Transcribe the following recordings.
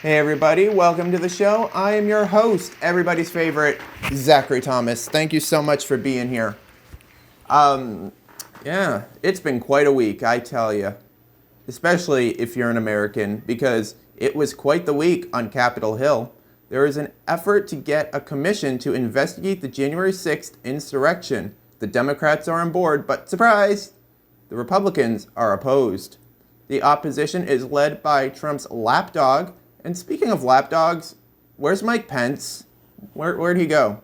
Hey everybody, welcome to the show. I am your host, everybody's favorite, Zachary Thomas. Thank you so much for being here. Yeah, it's been quite a week, I tell you. Especially if you're an American, because it was quite the week on Capitol Hill. There is an effort to get a commission to investigate the January 6th insurrection. The Democrats are on board, but surprise, the Republicans are opposed. The opposition is led by Trump's lapdog. And speaking of lapdogs, where's Mike Pence? Where'd he go?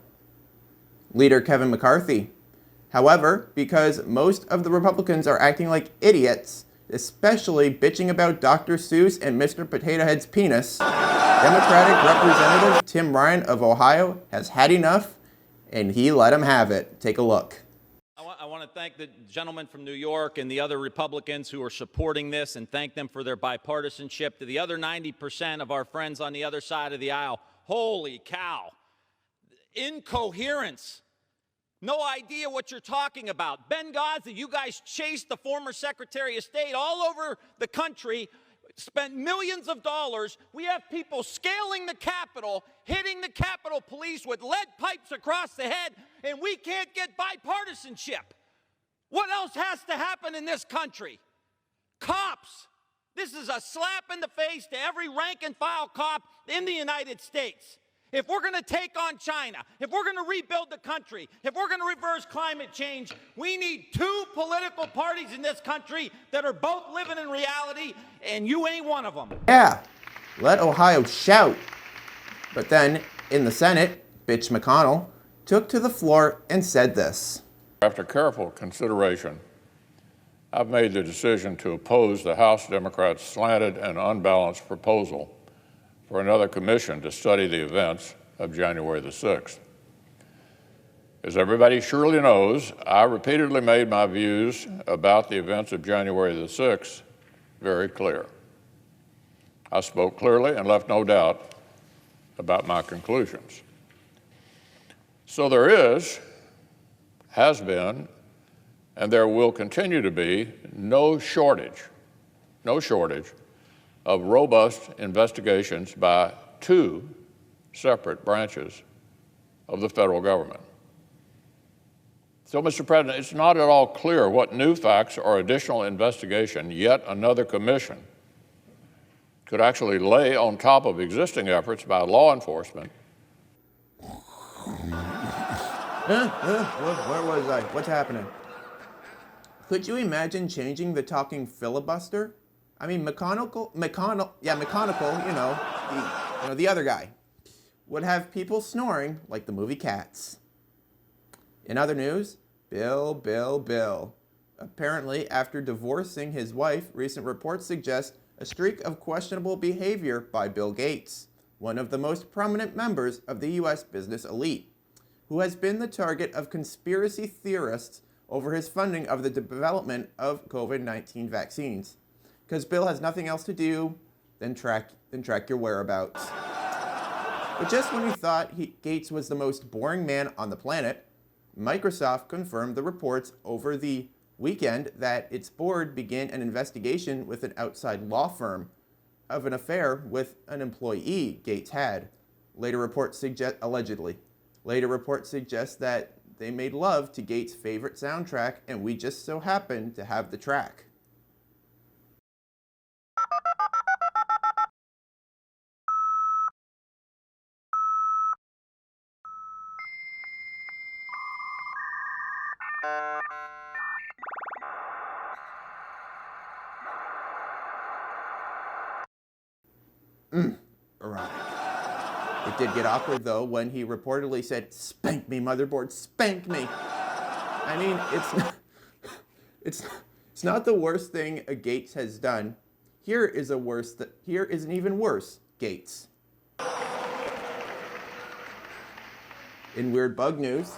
Leader Kevin McCarthy. However, because most of the Republicans are acting like idiots, especially bitching about Dr. Seuss and Mr. Potato Head's penis, Democratic Representative Tim Ryan of Ohio has had enough, and he let him have it. Take a look. I want to thank the gentleman from New York and the other Republicans who are supporting this and thank them for their bipartisanship. To the other 90% of our friends on the other side of the aisle, holy cow. Incoherence. No idea what you're talking about. Benghazi, you guys chased the former Secretary of State all over the country, spent millions of dollars. We have people scaling the Capitol, hitting the Capitol Police with lead pipes across the head, and we can't get bipartisanship. What else has to happen in this country? Cops. This is a slap in the face to every rank and file cop in the United States. If we're going to take on China, if we're going to rebuild the country, if we're going to reverse climate change, we need two political parties in this country that are both living in reality, and you ain't one of them. Yeah, let Ohio shout. But then, in the Senate, Bitch McConnell took to the floor and said this. After careful consideration, I've made the decision to oppose the House Democrats' slanted and unbalanced proposal for another commission to study the events of January the 6th. As everybody surely knows, I repeatedly made my views about the events of January the 6th very clear. I spoke clearly and left no doubt about my conclusions. So there has been, and there will continue to be no shortage of robust investigations by two separate branches of the federal government. So, Mr. President, it's not at all clear what new facts or additional investigation yet another commission could actually lay on top of existing efforts by law enforcement. Where was I? What's happening? Could you imagine changing the talking filibuster? I mean, McConnell, the other guy, would have people snoring like the movie Cats. In other news, Bill. Apparently, after divorcing his wife, recent reports suggest a streak of questionable behavior by Bill Gaetz, one of the most prominent members of the U.S. business elite, who has been the target of conspiracy theorists over his funding of the development of COVID-19 vaccines. Because Bill has nothing else to do than track your whereabouts. But just when you thought Gaetz was the most boring man on the planet, Microsoft confirmed the reports over the weekend that its board began an investigation with an outside law firm of an affair with an employee Gaetz had. Later reports suggest that they made love to Gaetz' favorite soundtrack, and we just so happened to have the track. Erotic. It did get awkward, though, when he reportedly said, "Spank me, motherboard, spank me." I mean, it's not the worst thing a Gaetz has done. Here is an even worse Gaetz. In weird bug news,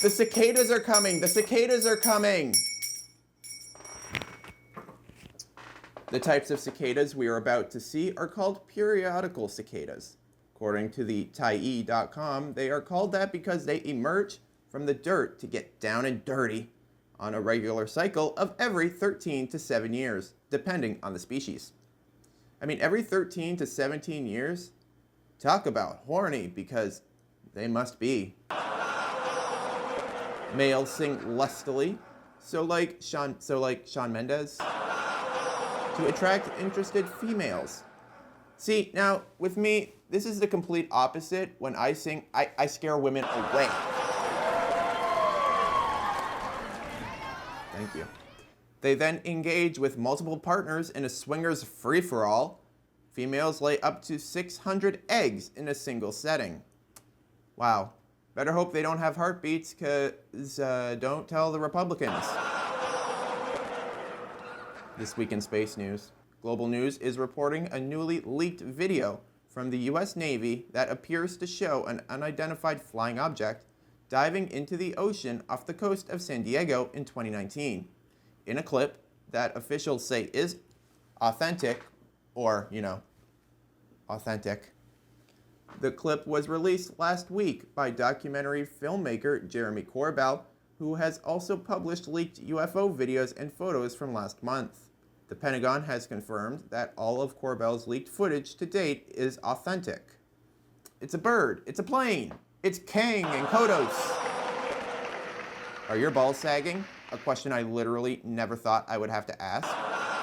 the cicadas are coming. The cicadas are coming. The types of cicadas we are about to see are called periodical cicadas. According to the tie.com, they are called that because they emerge from the dirt to get down and dirty on a regular cycle of every 13 to 7 years, depending on the species. I mean, every 13 to 17 years, talk about horny, because they must be. Males sing lustily, so like Shawn Mendes, to attract interested females. See, now, with me, this is the complete opposite. When I sing, I scare women away. Thank you. They then engage with multiple partners in a swingers free-for-all. Females lay up to 600 eggs in a single setting. Wow. Better hope they don't have heartbeats, because don't tell the Republicans. This week in space news. Global News is reporting a newly leaked video from the U.S. Navy that appears to show an unidentified flying object diving into the ocean off the coast of San Diego in 2019. In a clip that officials say is authentic, or, authentic. The clip was released last week by documentary filmmaker Jeremy Corbell, who has also published leaked UFO videos and photos from last month. The Pentagon has confirmed that all of Corbell's leaked footage to date is authentic. It's a bird. It's a plane. It's Kang and Kodos. Are your balls sagging? A question I literally never thought I would have to ask.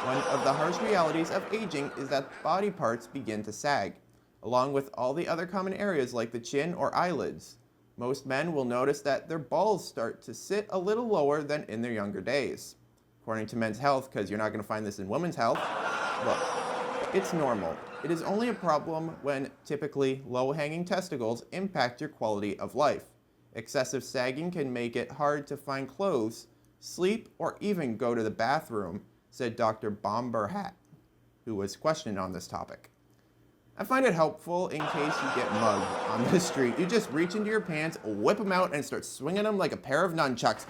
One of the harsh realities of aging is that body parts begin to sag, along with all the other common areas like the chin or eyelids. Most men will notice that their balls start to sit a little lower than in their younger days. According to Men's Health, because you're not going to find this in Women's Health, look, it's normal. It is only a problem when typically low-hanging testicles impact your quality of life. Excessive sagging can make it hard to find clothes, sleep, or even go to the bathroom, said Dr. Bomberhat, who was questioned on this topic. I find it helpful in case you get mugged on the street. You just reach into your pants, whip them out, and start swinging them like a pair of nunchucks.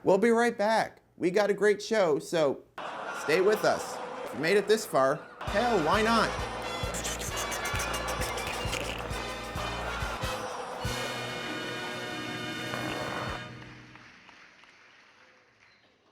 We'll be right back. We got a great show, so stay with us. If you made it this far, hell, why not?